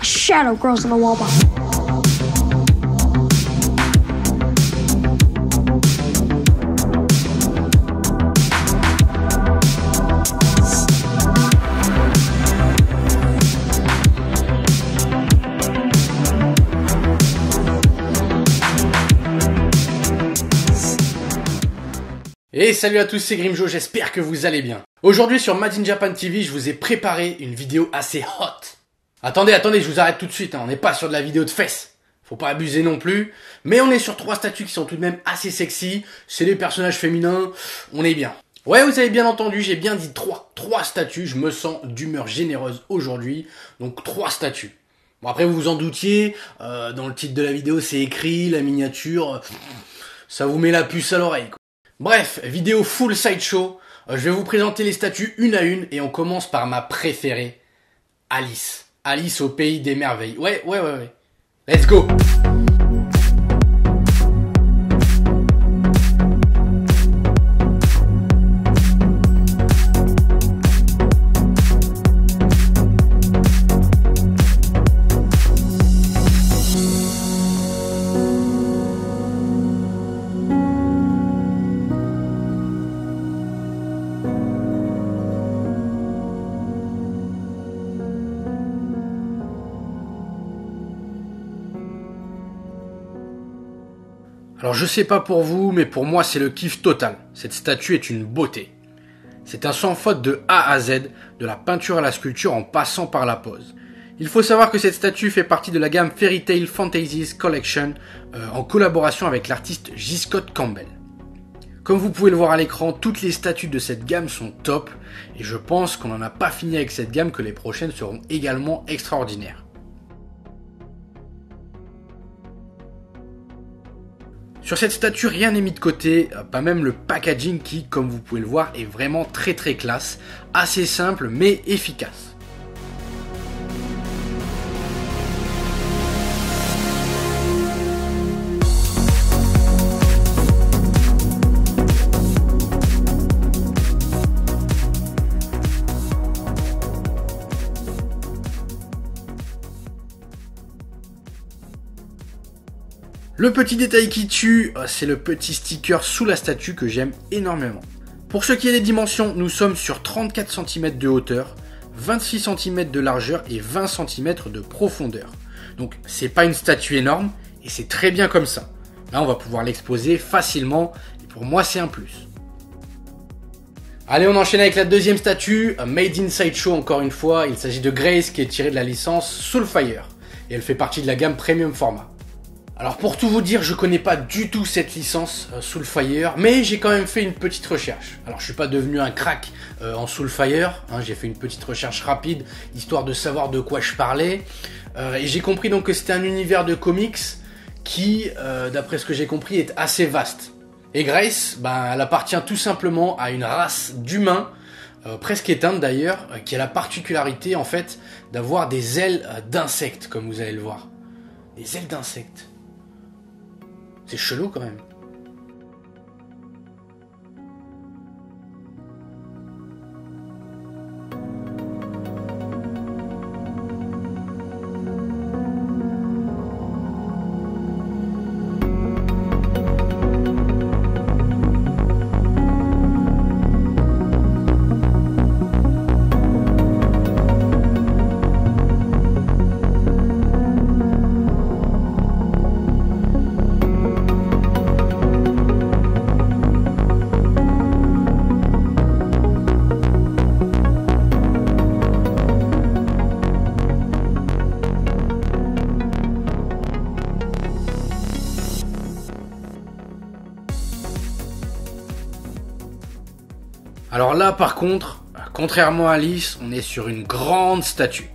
shadow grows on the wall behind. Et salut à tous, c'est Grimjo, j'espère que vous allez bien. Aujourd'hui sur Made in Japan TV, je vous ai préparé une vidéo assez hot. Attendez, je vous arrête tout de suite, on n'est pas sur de la vidéo de fesses. Faut pas abuser non plus. Mais on est sur 3 statues qui sont tout de même assez sexy. C'est des personnages féminins, on est bien. Ouais, vous avez bien entendu, j'ai bien dit 3. 3 statues, je me sens d'humeur généreuse aujourd'hui. Donc 3 statues. Bon après vous vous en doutiez, dans le titre de la vidéo c'est écrit, la miniature, ça vous met la puce à l'oreille quoi. Bref, vidéo full sideshow, je vais vous présenter les statues une à une et on commence par ma préférée, Alice. Alice au pays des merveilles. Ouais. Let's go! Alors je sais pas pour vous, mais pour moi c'est le kiff total. Cette statue est une beauté. C'est un sans faute de A à Z, de la peinture à la sculpture en passant par la pose. Il faut savoir que cette statue fait partie de la gamme Fairy Tail Fantasies Collection en collaboration avec l'artiste J. Scott Campbell. Comme vous pouvez le voir à l'écran, toutes les statues de cette gamme sont top et je pense qu'on n'en a pas fini avec cette gamme, que les prochaines seront également extraordinaires. Sur cette statue, rien n'est mis de côté, pas même le packaging qui, comme vous pouvez le voir, est vraiment très classe, assez simple mais efficace. Le petit détail qui tue, c'est le petit sticker sous la statue que j'aime énormément. Pour ce qui est des dimensions, nous sommes sur 34 cm de hauteur, 26 cm de largeur et 20 cm de profondeur. Donc c'est pas une statue énorme et c'est très bien comme ça. Là on va pouvoir l'exposer facilement et pour moi c'est un plus. Allez, on enchaîne avec la deuxième statue, Made in Sideshow encore une fois. Il s'agit de Grace qui est tirée de la licence Soulfire et elle fait partie de la gamme Premium Format. Alors pour tout vous dire, je connais pas du tout cette licence Soulfire, mais j'ai quand même fait une petite recherche. Alors je suis pas devenu un crack en Soulfire, j'ai fait une petite recherche rapide, histoire de savoir de quoi je parlais. Et j'ai compris donc que c'était un univers de comics qui, d'après ce que j'ai compris, est assez vaste. Et Grace, elle appartient tout simplement à une race d'humains, presque éteinte d'ailleurs, qui a la particularité en fait d'avoir des ailes d'insectes, comme vous allez le voir. Des ailes d'insectes. C'est chelou quand même. Alors là par contre, contrairement à Alice, on est sur une grande statue.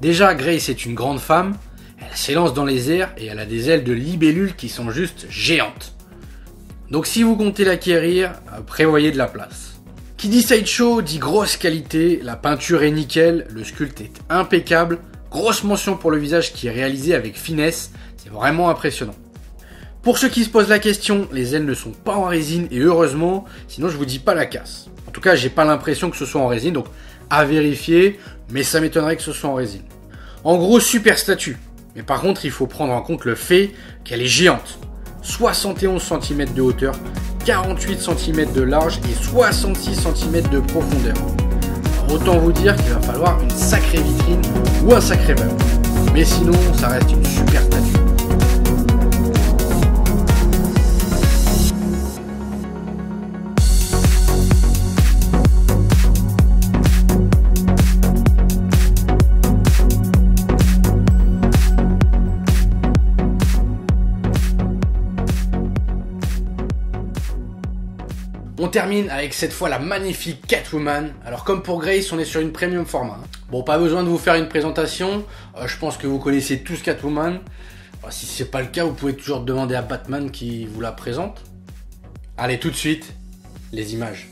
Déjà Grace est une grande femme, elle s'élance dans les airs et elle a des ailes de libellule qui sont juste géantes. Donc si vous comptez l'acquérir, prévoyez de la place. Qui dit sideshow dit grosse qualité, la peinture est nickel, le sculpte est impeccable, grosse mention pour le visage qui est réalisé avec finesse, c'est vraiment impressionnant. Pour ceux qui se posent la question, les ailes ne sont pas en résine et heureusement, sinon je vous dis pas la casse. En tout cas, j'ai pas l'impression que ce soit en résine, donc à vérifier, mais ça m'étonnerait que ce soit en résine. En gros, super statue. Mais par contre, il faut prendre en compte le fait qu'elle est géante. 71 cm de hauteur, 48 cm de large et 66 cm de profondeur. Alors, autant vous dire qu'il va falloir une sacrée vitrine ou un sacré meuble. Mais sinon, ça reste une super statue. On termine avec cette fois la magnifique Catwoman. Alors comme pour Grace, on est sur une premium format. Bon, pas besoin de vous faire une présentation. Je pense que vous connaissez tous Catwoman. Si c'est pas le cas, vous pouvez toujours demander à Batman qui vous la présente. Allez, tout de suite, les images.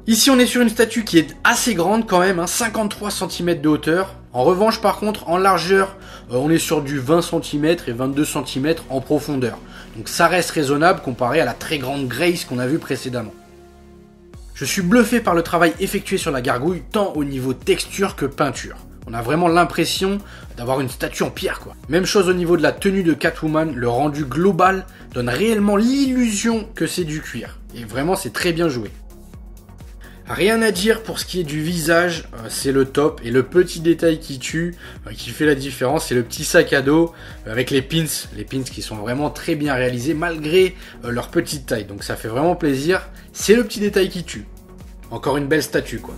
Ici on est sur une statue qui est assez grande quand même, 53 cm de hauteur. En revanche par contre en largeur on est sur du 20 cm et 22 cm en profondeur. Donc ça reste raisonnable comparé à la très grande Grace qu'on a vue précédemment. Je suis bluffé par le travail effectué sur la gargouille tant au niveau texture que peinture. On a vraiment l'impression d'avoir une statue en pierre quoi. Même chose au niveau de la tenue de Catwoman, le rendu global donne réellement l'illusion que c'est du cuir. Et vraiment c'est très bien joué. Rien à dire pour ce qui est du visage, c'est le top. Et le petit détail qui tue, qui fait la différence, c'est le petit sac à dos avec les pins. Les pins qui sont vraiment très bien réalisés malgré leur petite taille. Donc ça fait vraiment plaisir. C'est le petit détail qui tue. Encore une belle statue quoi.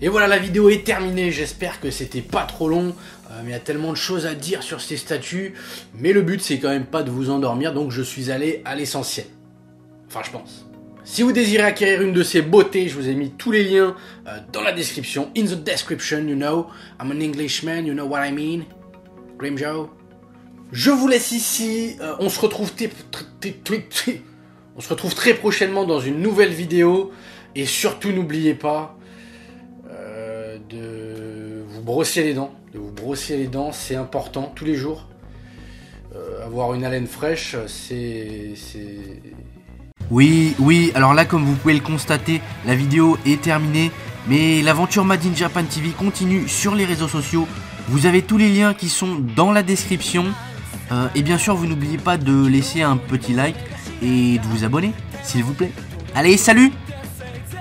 Et voilà, la vidéo est terminée, j'espère que c'était pas trop long, mais il y a tellement de choses à dire sur ces statues, mais le but c'est quand même pas de vous endormir, donc je suis allé à l'essentiel. Enfin, je pense. Si vous désirez acquérir une de ces beautés, je vous ai mis tous les liens dans la description, in the description, you know, I'm an Englishman, you know what I mean, Grim Joe. Je vous laisse ici, on se retrouve très prochainement dans une nouvelle vidéo, et surtout n'oubliez pas de vous brosser les dents, c'est important tous les jours. Avoir une haleine fraîche, c'est... Oui, alors là comme vous pouvez le constater, la vidéo est terminée, mais l'aventure Made in Japan TV continue sur les réseaux sociaux. Vous avez tous les liens qui sont dans la description. Et bien sûr, vous n'oubliez pas de laisser un petit like et de vous abonner, s'il vous plaît. Allez, salut!